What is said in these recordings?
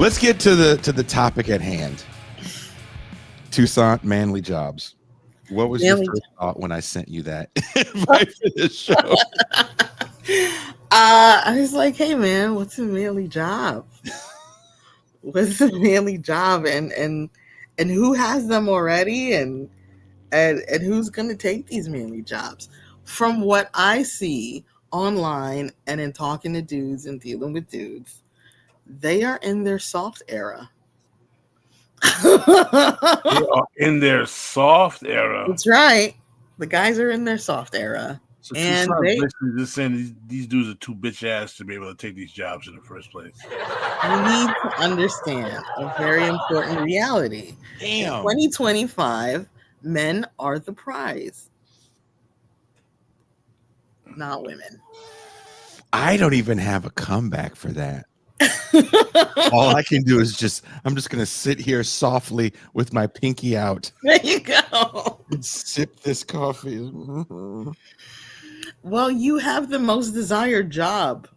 Let's get to the topic at hand. Toussaint, manly jobs. What was your first thought when I sent you that invite for this show? I was like, hey man, what's a manly job? What's a manly job, and who has them already, and who's gonna take these manly jobs? From what I see online and in talking to dudes and dealing with dudes, they are in their soft era. They are in their soft era. That's right. The guys are in their soft era. So And basically just saying these dudes are too bitch ass to be able to take these jobs in the first place. You need to understand a very important reality. In 2025, men are the prize, not women. I don't even have a comeback for that. All I can do is I'm just gonna sit here softly with my pinky out. There you go. And sip this coffee. Well, you have the most desired job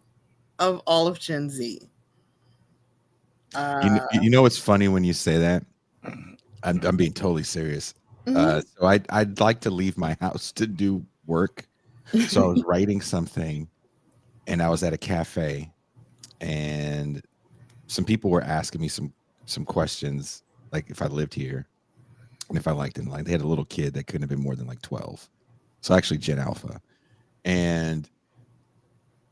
of all of Gen Z. You know what's funny when you say that? I'm being totally serious. So I'd like to leave my house to do work. So I was writing something, and I was at a cafe, and some people were asking me some questions, like if I lived here and if I liked it. Like they had a little kid that couldn't have been more than like 12. So actually Gen Alpha. And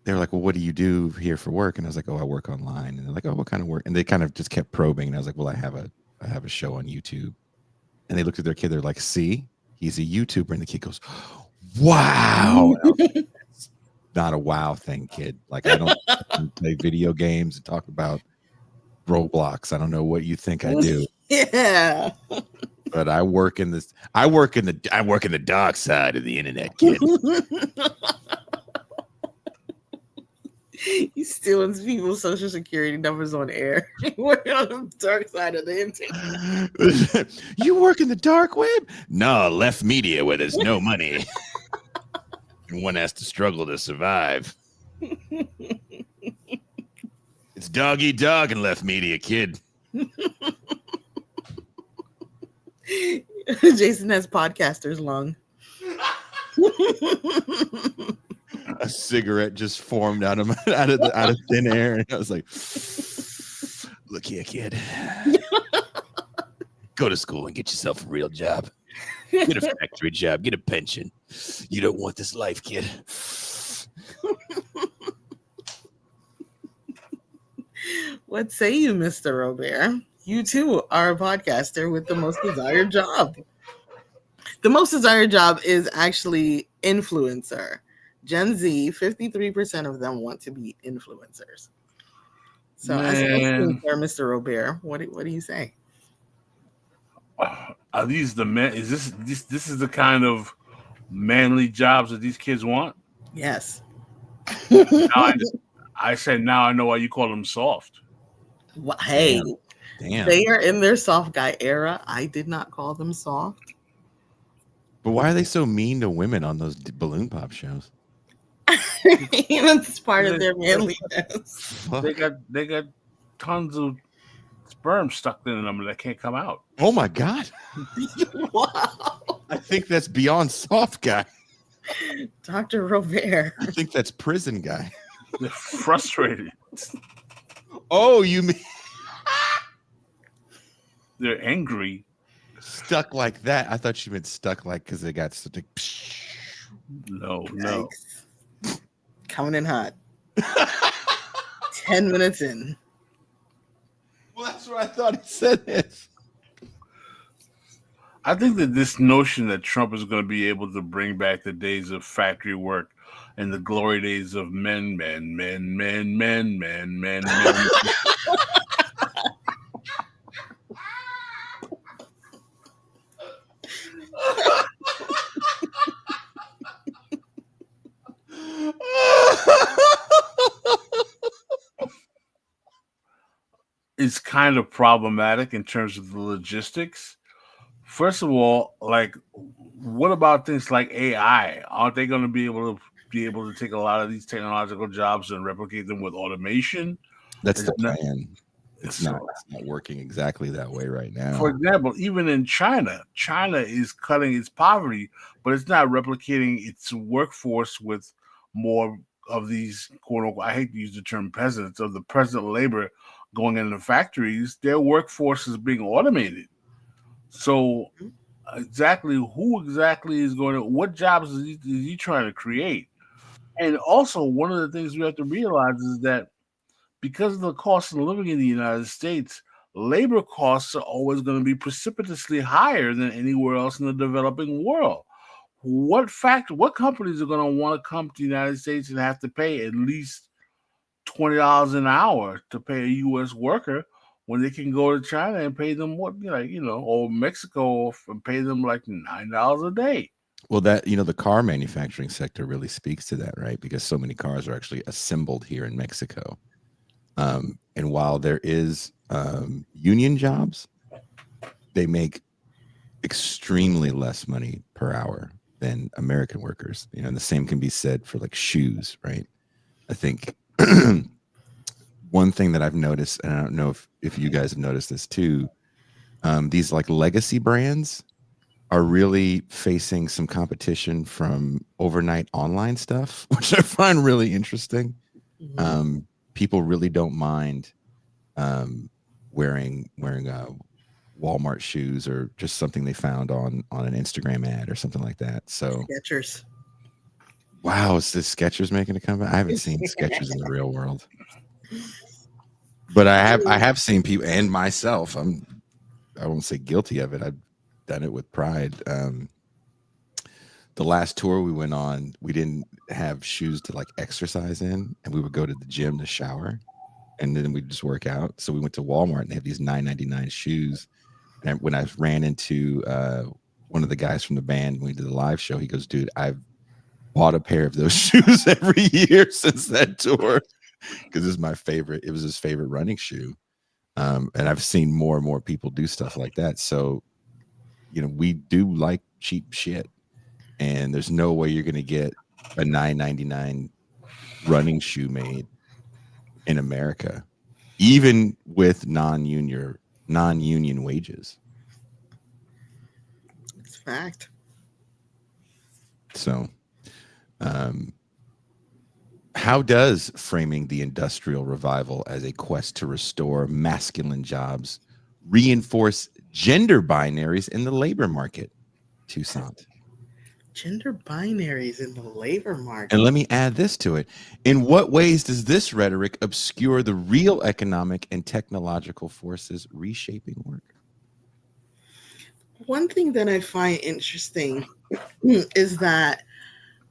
they were like, well, what do you do here for work? And I was like, oh, I work online. And they're like, oh, what kind of work? And they kind of just kept probing. And I was like, well, I have a show on YouTube. And they looked at their kid. They're like, see, he's a YouTuber. And the kid goes, wow. It's not a wow thing, kid. Like I don't play video games and talk about Roblox. I don't know what you think I do. Yeah. But I work in the dark side of the internet, kid. He's stealing people's social security numbers on air. Working on the dark side of the internet. You work in the dark web? No, left media where there's no money. And one has to struggle to survive. It's dog eat dog in left media, kid. Jason has podcaster's lung. A cigarette just formed out of thin air, and I was like, "Look here, kid. Go to school and get yourself a real job. Get a factory job. Get a pension. You don't want this life, kid." What say you, Mr. Robert? You too are a podcaster with the most desired job. The most desired job is actually influencer. Gen Z, 53% of them want to be influencers. So, as an influencer, Mr. Robert, what do you say? Are these the men? Is this is the kind of manly jobs that these kids want? Yes. I said now I know why you call them soft. Well, hey, damn. They are in their soft guy era. I did not call them soft. But why are they so mean to women on those balloon pop shows? That's part of their manliness. They got tons of sperm stuck in them that can't come out. Oh my god! Wow. I think that's beyond soft guy. Dr. Robert. I think that's prison guy. They're frustrated. Oh, you mean they're angry? Stuck like that? I thought you meant stuck like because they got such a. No. Coming in hot. 10 minutes in. Well, that's what I thought he said this. I think that this notion that Trump is going to be able to bring back the days of factory work and the glory days of men. It's kind of problematic in terms of the logistics. First of all, like, what about things like AI? Aren't they going to be able to take a lot of these technological jobs and replicate them with automation? That's the plan. It's So, not working exactly that way right for now. example, even in China, China is cutting its poverty, but it's not replicating its workforce with more of these quote unquote, I hate to use the term peasants, of the peasant labor going into factories. Their workforce is being automated. So exactly who exactly is going to, what jobs is he trying to create? And also, one of the things we have to realize is that because of the cost of living in the United States, labor costs are always going to be precipitously higher than anywhere else in the developing world. What companies are going to want to come to the United States and have to pay at least $20 an hour to pay a U.S. worker when they can go to China and pay them or Mexico and pay them like $9 a day? Well, that the car manufacturing sector really speaks to that, right? Because so many cars are actually assembled here in Mexico. And while there is union jobs, they make extremely less money per hour than American workers. And the same can be said for like shoes, right? I think one thing that I've noticed, and I don't know if you guys have noticed this too, these like legacy brands are really facing some competition from overnight online stuff, which I find really interesting. Mhm. People really don't mind wearing Walmart shoes or just something they found on an Instagram ad or something like that. So, Skechers. wow, is this Skechers making a comeback? I haven't seen Skechers in the real world, but I have seen people and myself. I won't say guilty of it. I've done it with pride. The last tour we went on, we didn't have shoes to like exercise in, and we would go to the gym to shower, and then we'd just work out. So we went to Walmart and they have these $9.99 shoes. And when I ran into one of the guys from the band when we did the live show, he goes, "Dude, I've bought a pair of those shoes every year since that tour because it's my favorite. It was his favorite running shoe." And I've seen more and more people do stuff like that. So, we do like cheap shit, and there's no way you're going to get a $9.99 running shoe made in America, even with non-union wages. It's fact. So, how does framing the industrial revival as a quest to restore masculine jobs reinforce gender binaries in the labor market, Toussaint? Gender binaries in the labor And market. let me add this to it. In what ways does this rhetoric obscure the real economic and technological forces reshaping work? One thing that I find interesting is that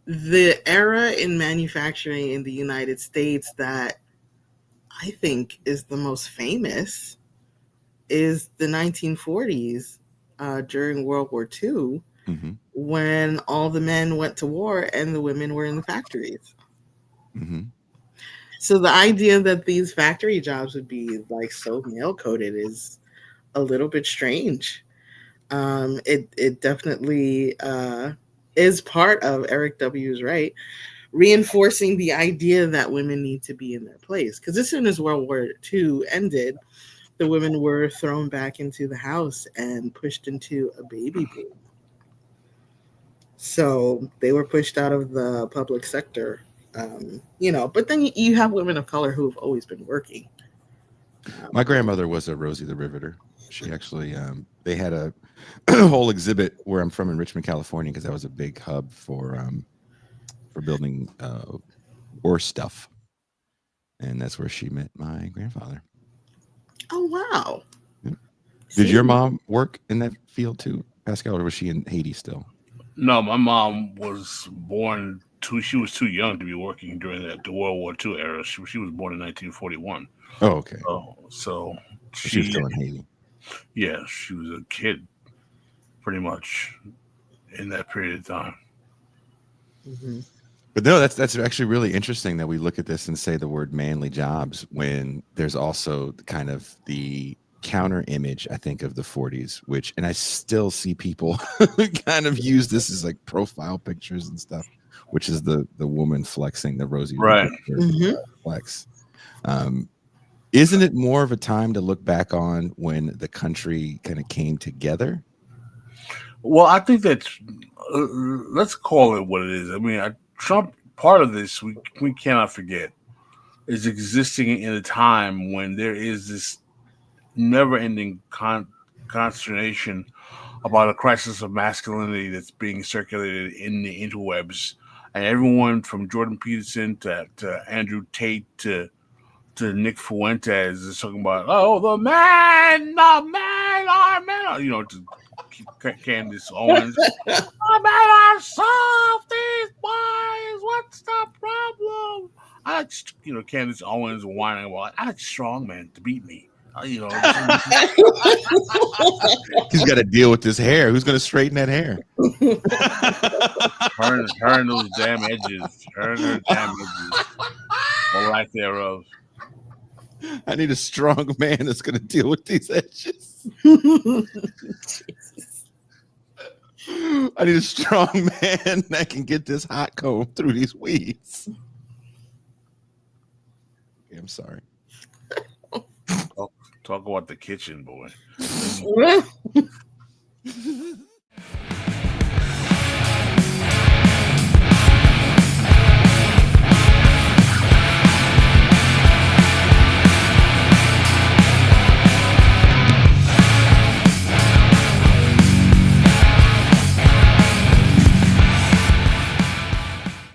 the era in manufacturing in the United States that I think is the most famous is the 1940s during World War II, Mm-hmm. when all the men went to war and the women were in the factories. Mm-hmm. So the idea that these factory jobs would be like so male coded is a little bit strange. It definitely is part of Eric W.'s right, reinforcing the idea that women need to be in their place. Because as soon as World War II ended, the women were thrown back into the house and pushed into a baby boom. So they were pushed out of the public sector. But then you have women of color who have always been working. My Um, grandmother was a Rosie the Riveter. She actually, they had a whole exhibit where I'm from in Richmond, California, because that was a big hub for building war stuff, and that's where she met my grandfather. oh wow! Yep. Did See, your mom work in that field too, Pascal, or was she in Haiti still? No, my mom was born too. She was too young to be working during the World War II era. She was born in 1941. Oh, okay. So So she was she, still in Haiti. yeah, she was a kid pretty much in that period of time. hmm But no, that's actually really interesting that we look at this and say the word manly jobs when there's also kind of the counter image, I think, of the 40s, and I still see people kind of use this as like profile pictures and stuff, which is the woman flexing, the Rosie the Right. Riveter hmm flex. Um, Isn't it more of a time to look back on when the country kind of came together? Well, I think that let's call it what it is. I mean, Trump. Part of this we cannot forget is existing in a time when there is this never-ending consternation about a crisis of masculinity that's being circulated in the interwebs, and everyone from Jordan Peterson to Andrew Tate to Nick Fuentes is talking about, oh, the men are men, to Candace Owens. The men are soft, these boys. What's the problem? I like, Candace Owens whining about, I like strong men to beat me. He's got to deal with this hair. Who's going to straighten that hair? her and those damn edges. Her and her damn edges. Or lack thereof. I need a strong man that's going to deal with these edges. I need a strong man that can get this hot comb through these weeds. Okay, I'm sorry. Talk about the kitchen, boy.